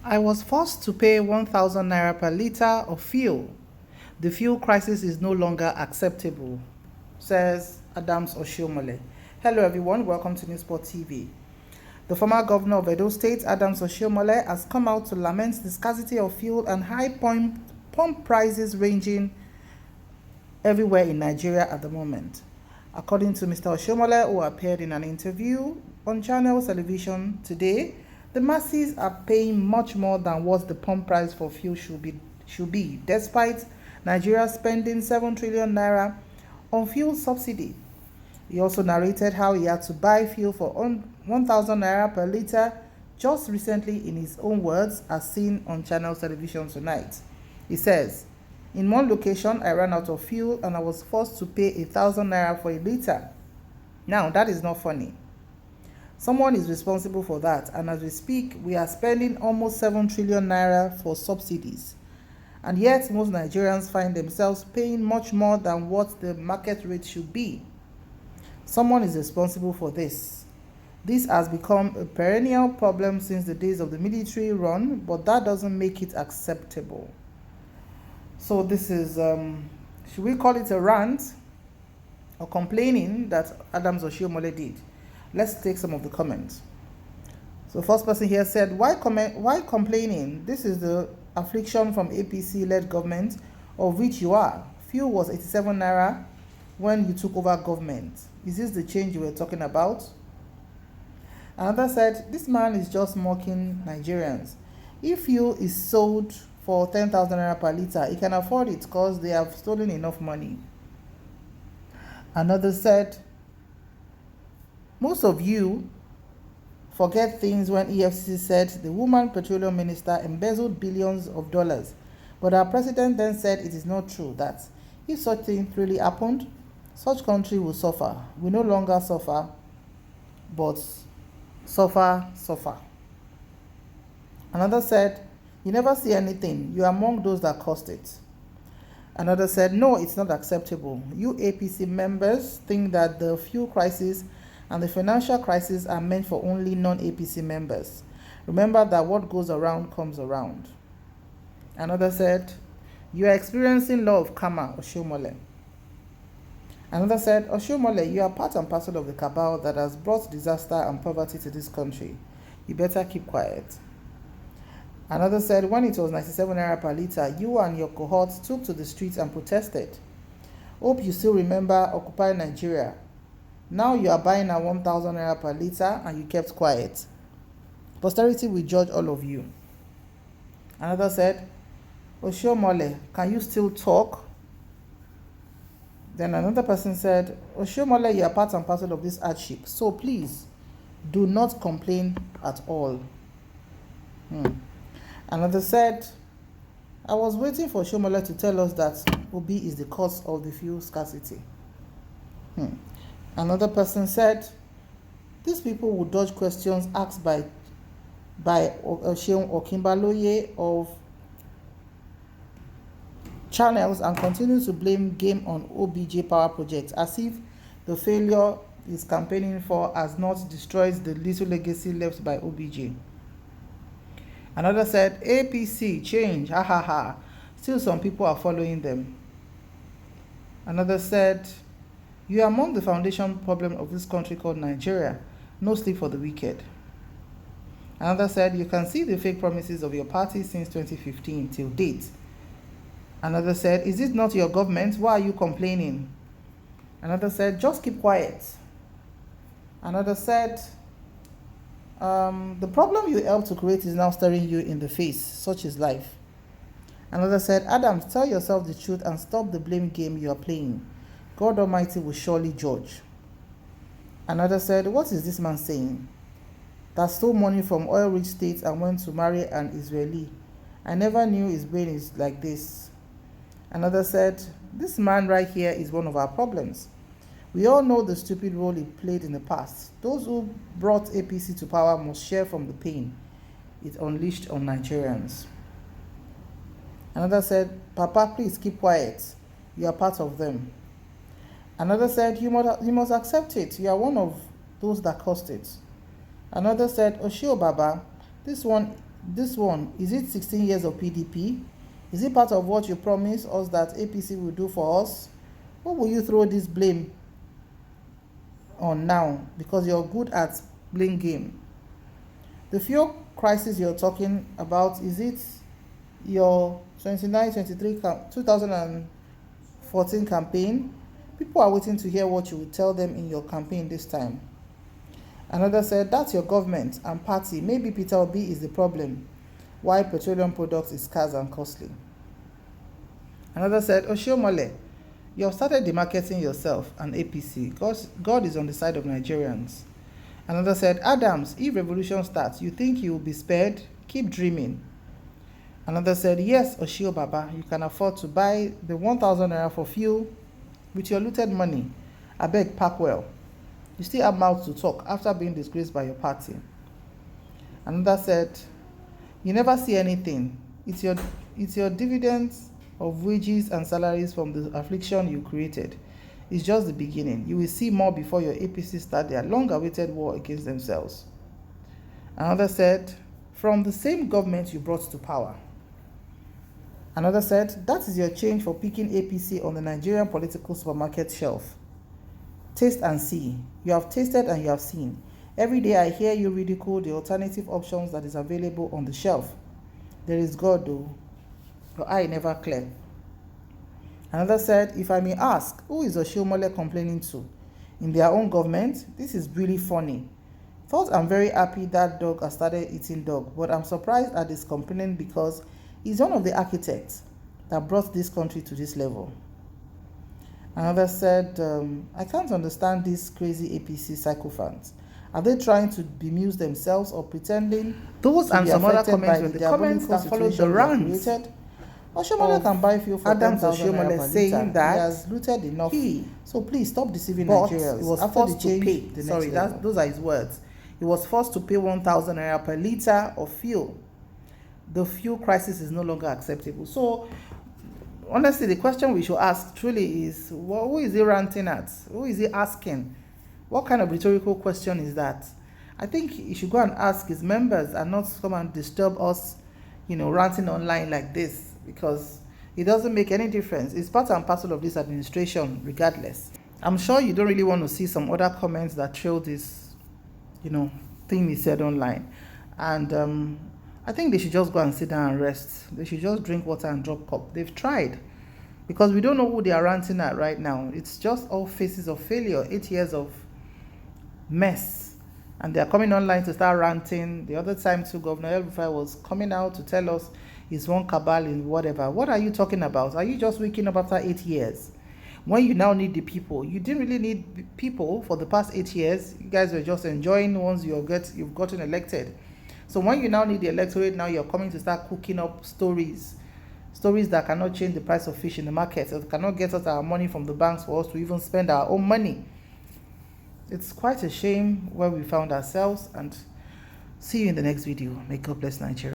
I was forced to pay 1,000 naira per litre of fuel. The fuel crisis is no longer acceptable, says Adams Oshiomhole. Hello everyone, welcome to Newsport TV. The former governor of Edo State, Adams Oshiomhole, has come out to lament the scarcity of fuel and high pump prices ranging everywhere in Nigeria at the moment. According to Mr. Oshiomhole, who appeared in an interview on Channel Television today, the masses are paying much more than what the pump price for fuel should be, despite Nigeria spending 7 trillion naira on fuel subsidy. He also narrated how he had to buy fuel for 1,000 naira per litre just recently, in his own words, as seen on Channel Television tonight. He says, "In one location, I ran out of fuel and I was forced to pay 1,000 naira for a litre. Now, that is not funny. Someone is responsible for that, and as we speak, we are spending almost 7 trillion naira for subsidies. And yet, most Nigerians find themselves paying much more than what the market rate should be. Someone is responsible for this. This has become a perennial problem since the days of the military run, but that doesn't make it acceptable." So this is, should we call it a rant or complaining that Adams Oshiomhole did? Let's take some of the comments. So first person here said, why complaining? This is the affliction from APC-led government, of which you are. Fuel was 87 naira when you took over government. Is this the change you were talking about? Another said, this man is just mocking Nigerians. If fuel is sold for 10,000 naira per litre, he can afford it because they have stolen enough money. Another said, most of you forget things when EFCC said the woman petroleum minister embezzled billions of dollars. But our president then said it is not true, that if such thing really happened, such country will suffer. We no longer suffer, but suffer. Another said, you never see anything. You are among those that caused it. Another said, no, it's not acceptable. You APC members think that the fuel crisis and the financial crisis are meant for only non-APC members. Remember that what goes around comes around. Another said, you are experiencing law of karma, Oshiomhole. Another said, Oshiomhole, you are part and parcel of the cabal that has brought disaster and poverty to this country. You better keep quiet. Another said, when it was 97 naira per litre, you and your cohorts took to the streets and protested. Hope you still remember Occupy Nigeria. Now you are buying at 1,000 naira per litre and you kept quiet. Posterity will judge all of you. Another said, Oshiomhole, can you still talk? Then another person said, Oshiomhole, you are part and parcel of this hardship, so please do not complain at all. Another said, I was waiting for Oshiomhole to tell us that Obi is the cause of the fuel scarcity. Another person said, these people will dodge questions asked by Seun Okinbaloye of channels and continue to blame game on OBJ power project as if the failure he's campaigning for has not destroyed the little legacy left by OBJ. Another said, APC, change, ha ha ha. Still some people are following them. Another said, you are among the foundation problem of this country called Nigeria. No sleep for the wicked. Another said, you can see the fake promises of your party since 2015 till date. Another said, is it not your government? Why are you complaining? Another said, just keep quiet. Another said, the problem you helped to create is now staring you in the face. Such is life. Another said, Adams, tell yourself the truth and stop the blame game you are playing. God Almighty will surely judge. Another said, what is this man saying? That stole money from oil-rich states and went to marry an Israeli. I never knew his brain is like this. Another said, this man right here is one of our problems. We all know the stupid role he played in the past. Those who brought APC to power must share from the pain it unleashed on Nigerians. Another said, Papa, please keep quiet. You are part of them. Another said, you must accept it. You are one of those that caused it. Another said, Oshio Baba, this one This one, is it 16 years of PDP? Is it part of what you promised us that APC will do for us? What will you throw this blame on now? Because you're good at blame game. The fuel crisis you're talking about, is it your 2014 campaign? People are waiting to hear what you will tell them in your campaign this time. Another said, that's your government and party. Maybe Peter Obi is the problem. Why petroleum products is scarce and costly. Another said, Oshiomhole, you have started demarketing yourself and APC. God is on the side of Nigerians. Another said, Adams, if revolution starts, you think you will be spared? Keep dreaming. Another said, yes, Oshio Baba, you can afford to buy the 1,000 naira for fuel with your looted money. I beg, pack well. You still have mouth to talk after being disgraced by your party. Another said, you never see anything. It's your dividends of wages and salaries from the affliction you created. It's just the beginning. You will see more before your APC start their long-awaited war against themselves. Another said, from the same government you brought to power. Another said, that is your change for picking APC on the Nigerian political supermarket shelf. Taste and see. You have tasted and you have seen. Every day I hear you ridicule the alternative options that is available on the shelf. There is God though. Your eye never clear. Another said, if I may ask, who is Oshiomhole complaining to? In their own government? This is really funny. First, I'm very happy that dog has started eating dog, but I'm surprised at his complaining because he's one of the architects that brought this country to this level. Another said, I can't understand these crazy APC sycophants. Are they trying to bemuse themselves or pretending those to and be some other affected comments by with the the comments that followed the rant Oshiomhole can buy fuel for Adams 10,000 naira Oshiomhole per saying litre. that he has looted enough. So please stop deceiving but Nigerians. he was After forced the change, to pay. the Sorry, next level. those are his words. He was forced to pay 1,000 naira per litre of fuel. The fuel crisis is no longer acceptable. So honestly, the question we should ask truly is, who is he ranting at? Who is he asking? What kind of rhetorical question is that? I think he should go and ask his members and not come and disturb us, ranting online like this, because it doesn't make any difference. It's part and parcel of this administration regardless. I'm sure you don't really want to see some other comments that trail this, thing he said online. And I think they should just go and sit down and rest. They should just drink water and drop cup. They've tried. Because we don't know who they are ranting at right now. It's just all faces of failure, 8 years of mess. And they're coming online to start ranting. The other time too, Governor El-Rufai was coming out to tell us he's one cabal in whatever. What are you talking about? Are you just waking up after 8 years? When you now need the people. You didn't really need people for the past 8 years. You guys were just enjoying once you've gotten elected. So when you now need the electorate, now you're coming to start cooking up stories that cannot change the price of fish in the market, or cannot get us our money from the banks for us to even spend our own money. It's quite a shame where we found ourselves, and see you in the next video. May God bless Nigeria.